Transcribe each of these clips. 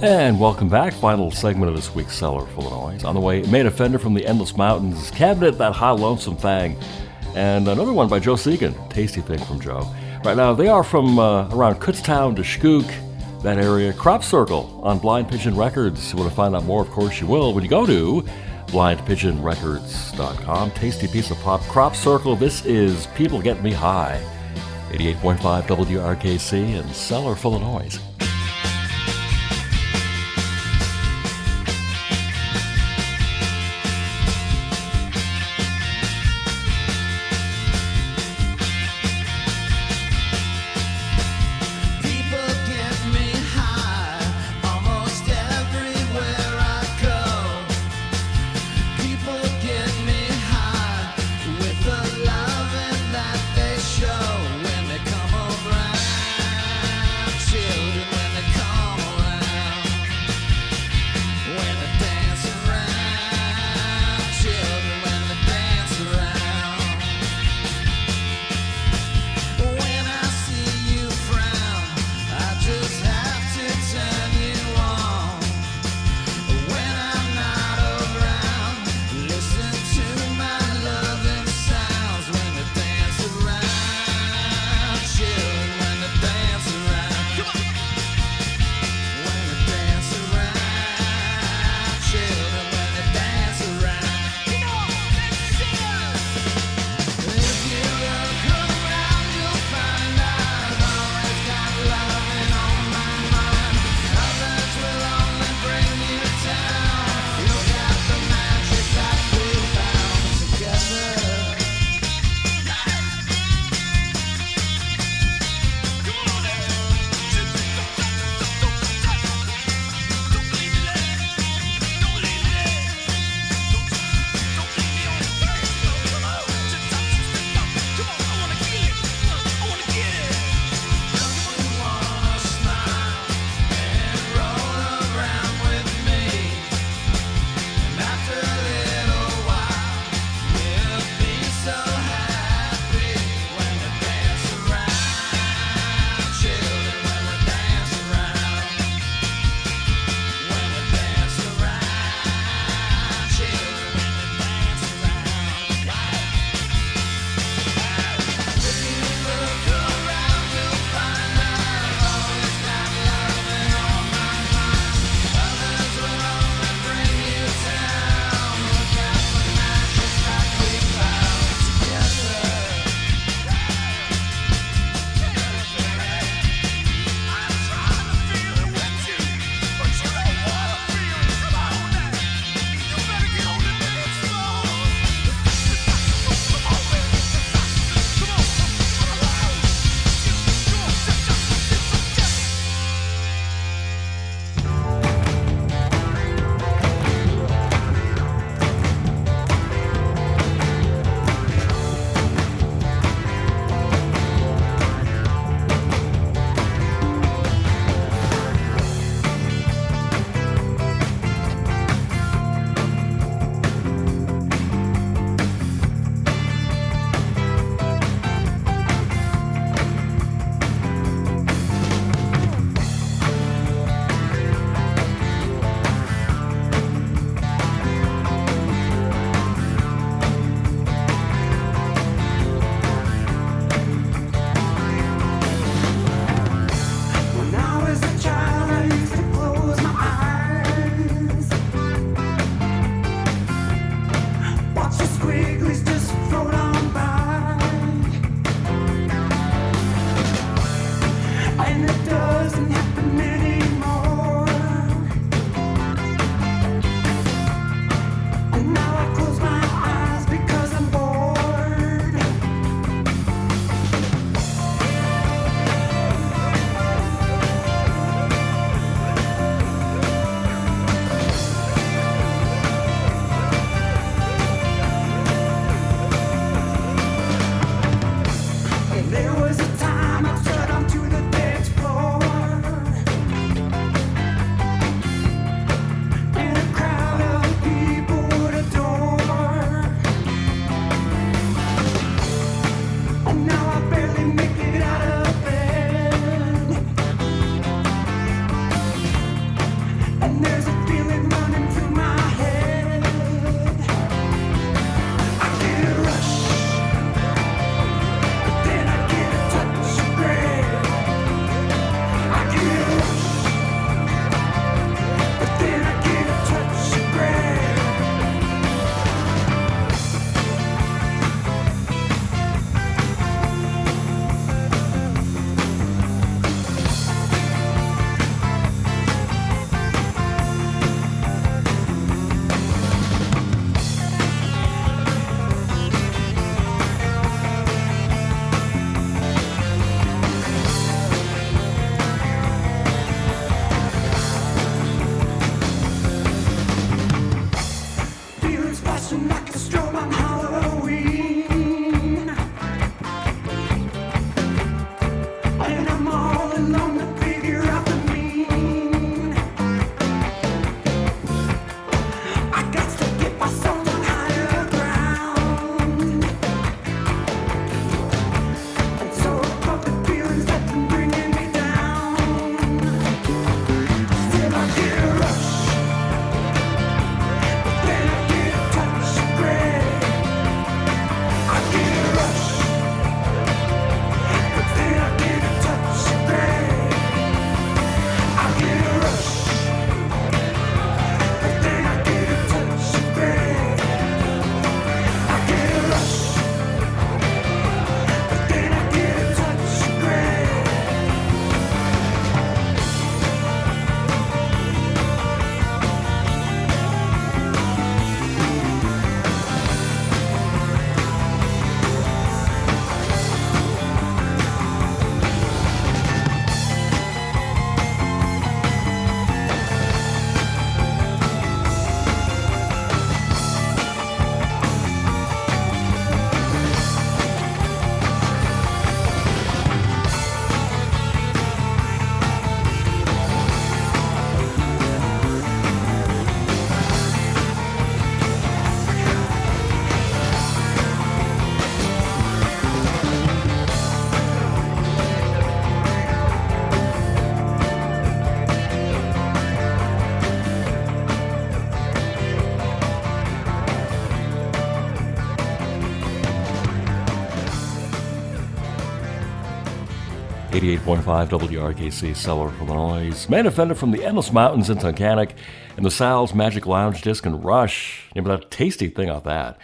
And welcome back. Final segment of this week's Cellarful of Noise. On the way, Main Offender from the Endless Mountains, Cabinet, That High Lonesome Thing, and another one by Joe Segan, Tasty Thing from Joe. Right now, they are from around Kutztown to Shkook, that area. Crop Circle on Blind Pigeon Records. You want to find out more, of course you will, when you go to blindpigeonrecords.com. Tasty piece of pop. Crop Circle, this is People Get Me High. 88.5 WRKC and Cellarful of Noise. Children 88.5 WRKC, Cellarful of Noise. Main offender from the Endless Mountains in Tunkhannock, and the Sal's Magic Lounge Disc and Rush. Name of that tasty thing off that.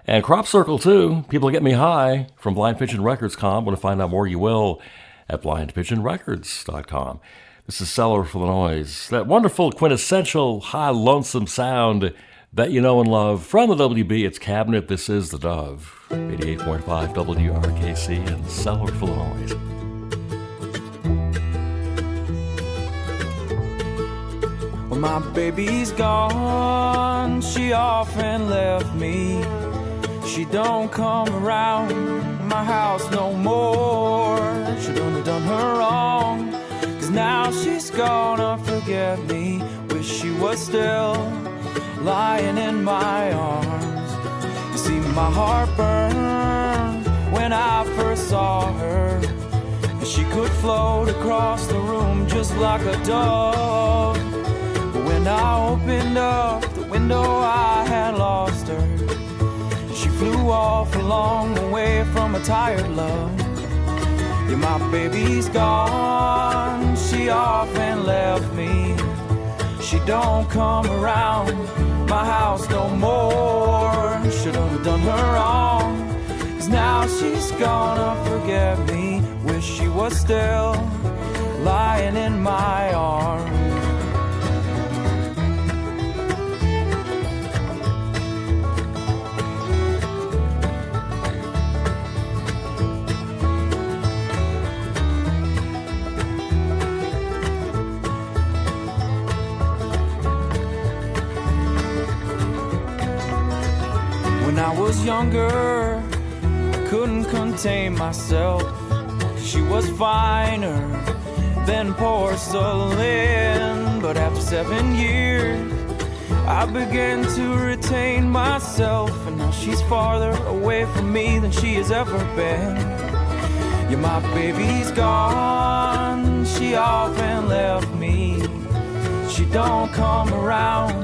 And Crop Circle, too. People Get Me High from Blind Pigeon Records. Want to find out more, you will at blindpigeonrecords.com. This is Cellarful of Noise. That wonderful, quintessential, high, lonesome sound that you know and love. From the WB, it's Cabinet. This is The Dove. 88.5 WRKC and Cellarful of Noise. When my baby's gone, she often left me. She don't come around my house no more. She done done her wrong, 'cause now she's gonna forget me. Wish she was still lying in my arms. You see, my heart burned when I first saw her, and she could float across the room just like a dove. When I opened up the window, I had lost her. She flew off along the way from a tired love. Yeah, my baby's gone, she often left me. She don't come around my house no more. Should've done her wrong, 'cause now she's gonna forget me. Wish she was still lying in my arms. When I was younger, I couldn't contain myself. She was finer than porcelain. But after 7 years, I began to retain myself. And now she's farther away from me than she has ever been. Yeah, my baby's gone, she often left me. She don't come around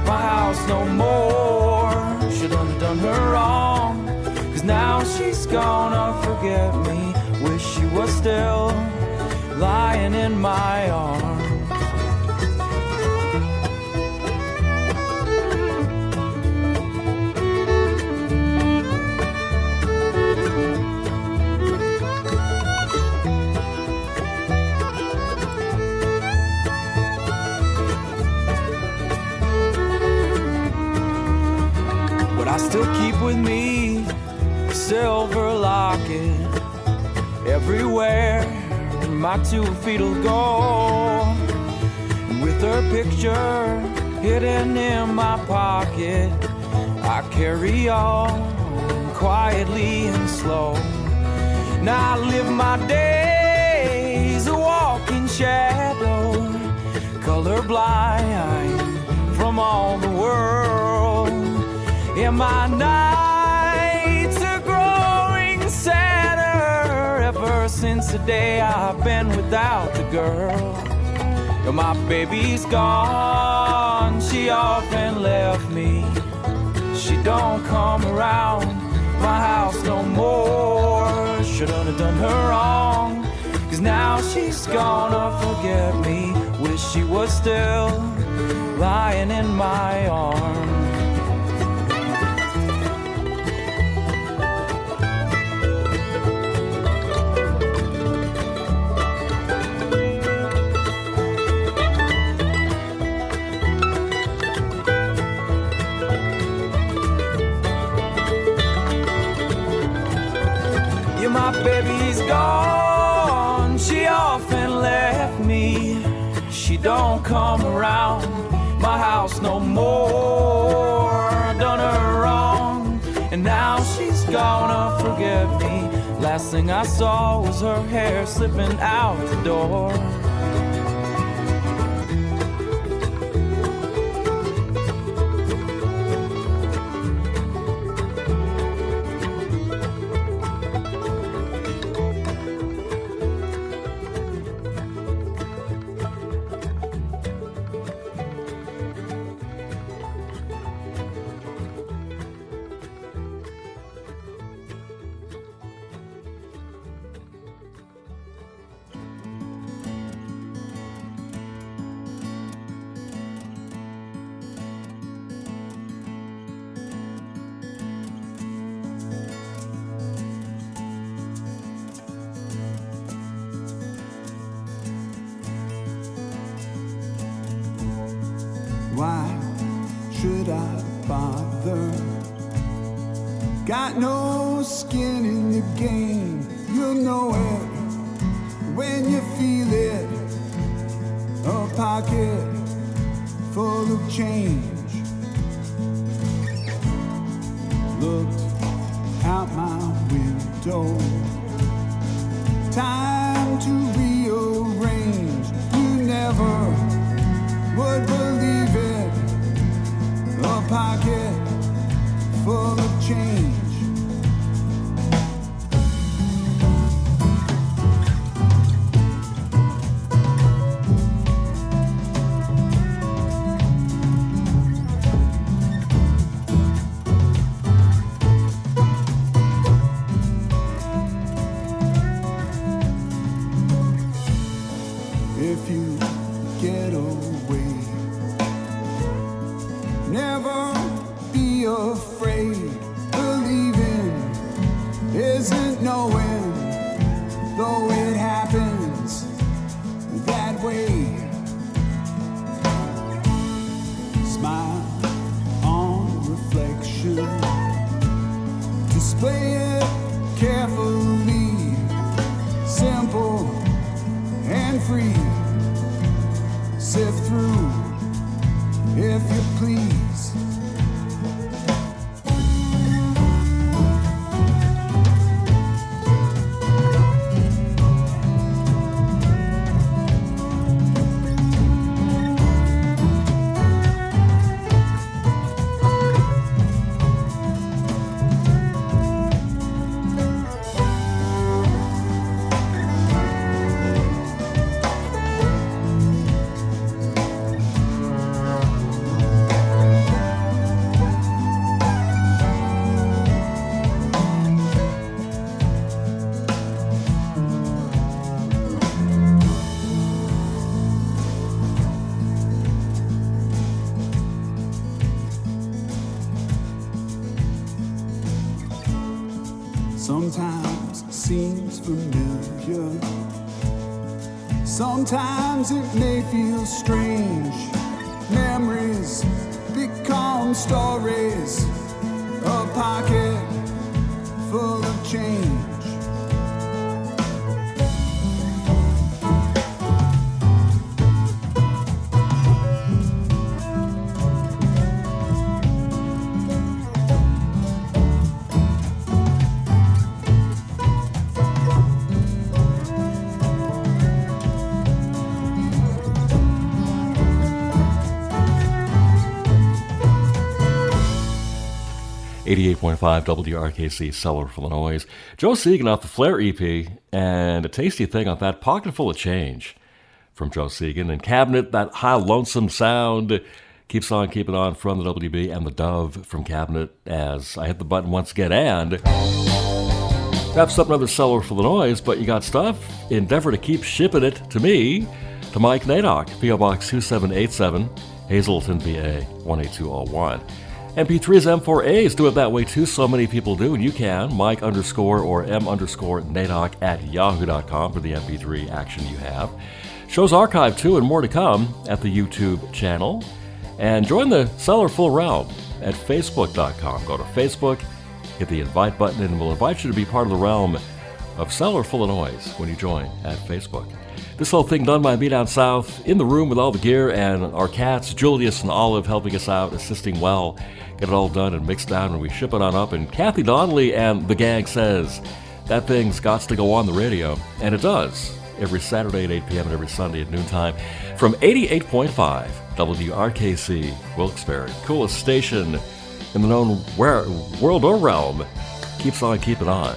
my house no more. Should've done her wrong, 'cause now she's gonna forget me. Wish she was still lying in my arms. I still keep with me a silver locket. Everywhere my 2 feet will go, and with her picture hidden in my pocket, I carry on quietly and slow. Now I live my days a walking shadow, colorblind from all the world. And my nights are growing sadder ever since the day I've been without the girl. And my baby's gone, she often left me. She don't come around my house no more. Should've done her wrong, 'cause now she's gonna forget me. Wish she was still lying in my arms. My baby's gone, she often left me. She don't come around my house no more. Done her wrong, and now she's gonna forget me. Last thing I saw was her hair slipping out the door. should I bother? Got no skin in the game. You'll know it when you feel it. A pocket full of change. Looked out my window. Time to rearrange. You never would believe it. A pocket full of change. If you get away, never be afraid. Believing isn't knowing, though it happens that way. Smile on reflection, display it carefully, simple and free. Sift through, if you please. 'Sometimes it seems familiar, sometimes it may feel strange. Memories become stories, a pocket full of change. .5 WRKC, Cellarful of Noise. Joe Segan off the Flare EP, and a tasty thing on that, Pocket Full of Change from Joe Segan. And Cabinet, that high lonesome sound keeps on keeping on from the WB, and the Dove from Cabinet as I hit the button once again. And wraps up another Cellarful of Noise, but you got stuff. Endeavor to keep shipping it to me, to Mike Naydock, P.O. Box 2787, Hazleton, PA 18201. MP3s, M4As, do it that way too. So many people do, and you can. Mike _ or M _ Naydock at yahoo.com for the MP3 action you have. Shows archived too, and more to come at the YouTube channel. And join the Cellarful realm at facebook.com. Go to Facebook, hit the invite button, and we'll invite you to be part of the realm of Cellarful of Noise when you join at Facebook. This whole thing done by me down south, in the room with all the gear, and our cats, Julius and Olive, helping us out, assisting well, get it all done and mixed down, and we ship it on up. And Kathy Donnelly and the gang says that thing's got to go on the radio, and it does, every Saturday at 8 p.m. and every Sunday at noontime from 88.5 WRKC, Wilkes-Barre. Coolest station in the known world or realm. Keeps on keeping on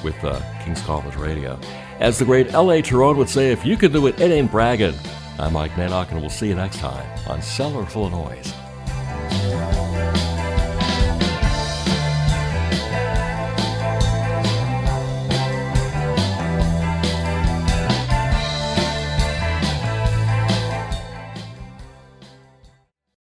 with King's College Radio. As the great L.A. Tyrone would say, if you can do it, it ain't bragging. I'm Mike Naydock, and we'll see you next time on Cellarful of Noise.